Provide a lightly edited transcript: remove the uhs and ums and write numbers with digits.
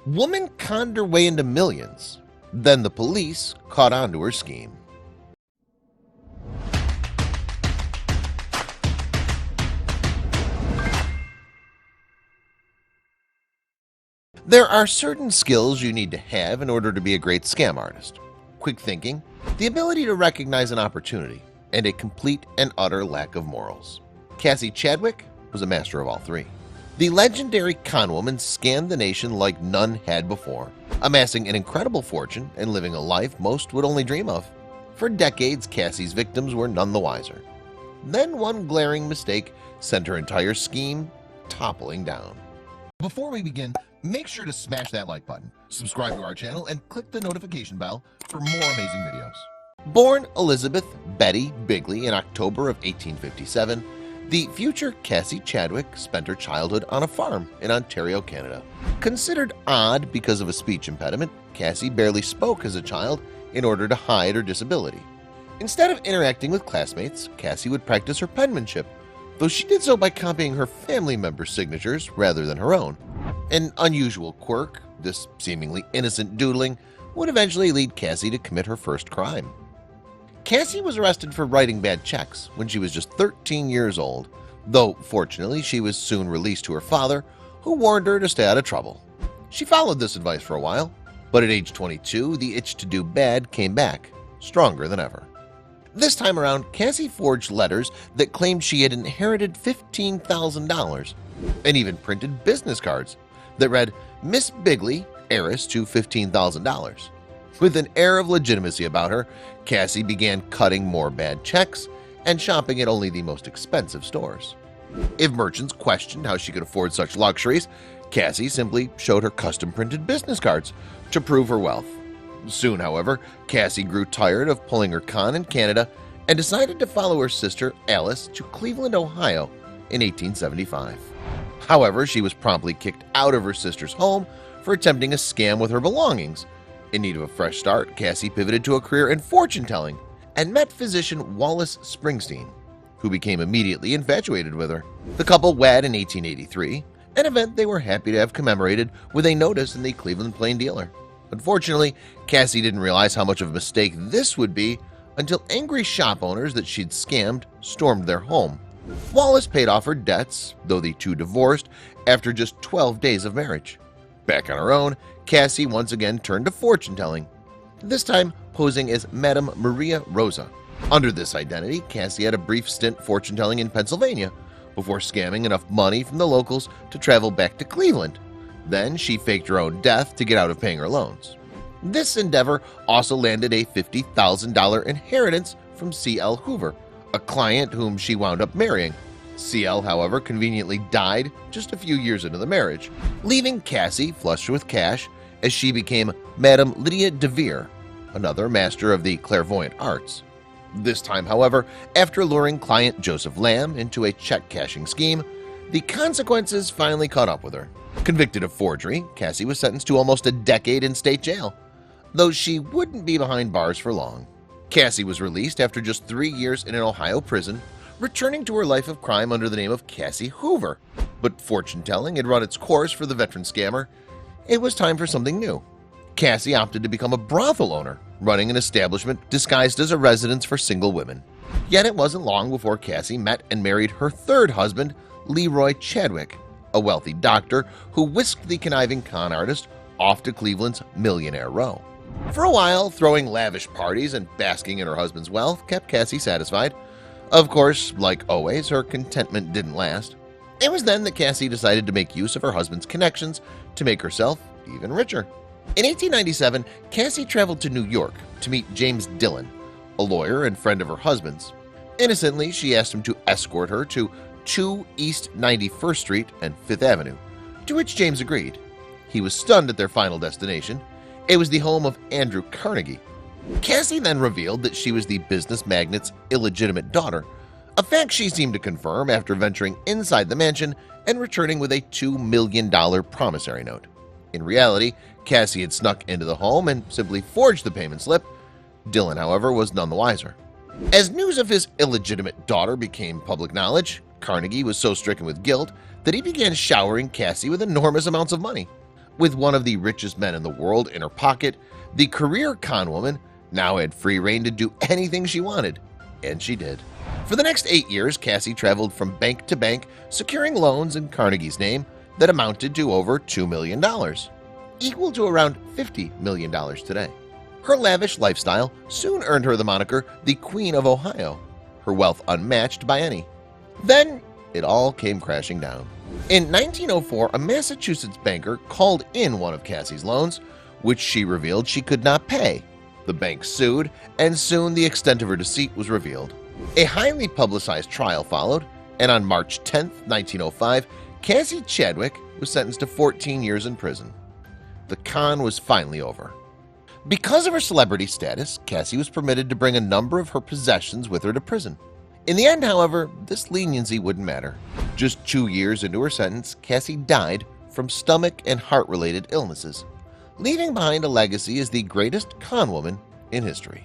Woman conned her way into millions. Then the police caught on to her scheme. There are certain skills you need to have in order to be a great scam artist. Quick thinking, the ability to recognize an opportunity, and a complete and utter lack of morals. Cassie Chadwick was a master of all three. The legendary conwoman scammed the nation like none had before, amassing an incredible fortune and living a life most would only dream of. For decades, Cassie's victims were none the wiser. Then one glaring mistake sent her entire scheme toppling down. Before we begin, make sure to smash that like button, subscribe to our channel, and click the notification bell for more amazing videos. Born Elizabeth Betty Bigley in October of 1857, the future Cassie Chadwick spent her childhood on a farm in Ontario, Canada. Considered odd because of a speech impediment, Cassie barely spoke as a child in order to hide her disability. Instead of interacting with classmates, Cassie would practice her penmanship, though she did so by copying her family members' signatures rather than her own. An unusual quirk, this seemingly innocent doodling, would eventually lead Cassie to commit her first crime. Cassie was arrested for writing bad checks when she was just 13 years old, though fortunately she was soon released to her father, who warned her to stay out of trouble. She followed this advice for a while, but at age 22, the itch to do bad came back, stronger than ever. This time around, Cassie forged letters that claimed she had inherited $15,000 and even printed business cards that read, "Miss Bigley, heiress to $15,000. With an air of legitimacy about her, Cassie began cutting more bad checks and shopping at only the most expensive stores. If merchants questioned how she could afford such luxuries, Cassie simply showed her custom-printed business cards to prove her wealth. Soon, however, Cassie grew tired of pulling her con in Canada and decided to follow her sister Alice to Cleveland, Ohio in 1875. However, she was promptly kicked out of her sister's home for attempting a scam with her belongings. In need of a fresh start, Cassie pivoted to a career in fortune-telling and met physician Wallace Springsteen, who became immediately infatuated with her. The couple wed in 1883, an event they were happy to have commemorated with a notice in the Cleveland Plain Dealer. Unfortunately, Cassie didn't realize how much of a mistake this would be until angry shop owners that she'd scammed stormed their home. Wallace paid off her debts, though the two divorced after just 12 days of marriage. Back on her own, Cassie once again turned to fortune-telling, this time posing as Madame Maria Rosa. Under this identity, Cassie had a brief stint fortune-telling in Pennsylvania before scamming enough money from the locals to travel back to Cleveland. Then she faked her own death to get out of paying her loans. This endeavor also landed a $50,000 inheritance from C.L. Hoover, a client whom she wound up marrying. C.L., however, conveniently died just a few years into the marriage, leaving Cassie flush with cash as she became Madame Lydia de Vere, another master of the clairvoyant arts. This time, however, after luring client Joseph Lamb into a check-cashing scheme, the consequences finally caught up with her. Convicted of forgery, Cassie was sentenced to almost a decade in state jail, though she wouldn't be behind bars for long. Cassie was released after just 3 years in an Ohio prison, returning to her life of crime under the name of Cassie Hoover. But fortune-telling had run its course for the veteran scammer. It was time for something new. Cassie opted to become a brothel owner, running an establishment disguised as a residence for single women. Yet it wasn't long before Cassie met and married her third husband, Leroy Chadwick, a wealthy doctor who whisked the conniving con artist off to Cleveland's Millionaire Row. For a while, throwing lavish parties and basking in her husband's wealth kept Cassie satisfied. Of course, like always, her contentment didn't last. It was then that Cassie decided to make use of her husband's connections to make herself even richer. In 1897, Cassie traveled to New York to meet James Dillon, a lawyer and friend of her husband's. Innocently, she asked him to escort her to 2 East 91st Street and 5th Avenue, to which James agreed. He was stunned at their final destination. It was the home of Andrew Carnegie. Cassie then revealed that she was the business magnate's illegitimate daughter, a fact she seemed to confirm after venturing inside the mansion and returning with a $2 million promissory note. In reality, Cassie had snuck into the home and simply forged the payment slip. Dillon, however, was none the wiser. As news of his illegitimate daughter became public knowledge, Carnegie was so stricken with guilt that he began showering Cassie with enormous amounts of money. With one of the richest men in the world in her pocket, the career conwoman now had free rein to do anything she wanted, and she did. For the next 8 years, Cassie traveled from bank to bank, securing loans in Carnegie's name that amounted to over $2 million, equal to around $50 million today. Her lavish lifestyle soon earned her the moniker the Queen of Ohio, her wealth unmatched by any. Then it all came crashing down. In 1904, a Massachusetts banker called in one of Cassie's loans, which she revealed she could not pay. The bank sued, and soon the extent of her deceit was revealed. A highly publicized trial followed, and on March 10, 1905, Cassie Chadwick was sentenced to 14 years in prison. The con was finally over. Because of her celebrity status, Cassie was permitted to bring a number of her possessions with her to prison. In the end, however, this leniency wouldn't matter. Just 2 years into her sentence, Cassie died from stomach and heart-related illnesses, leaving behind a legacy as the greatest con woman in history.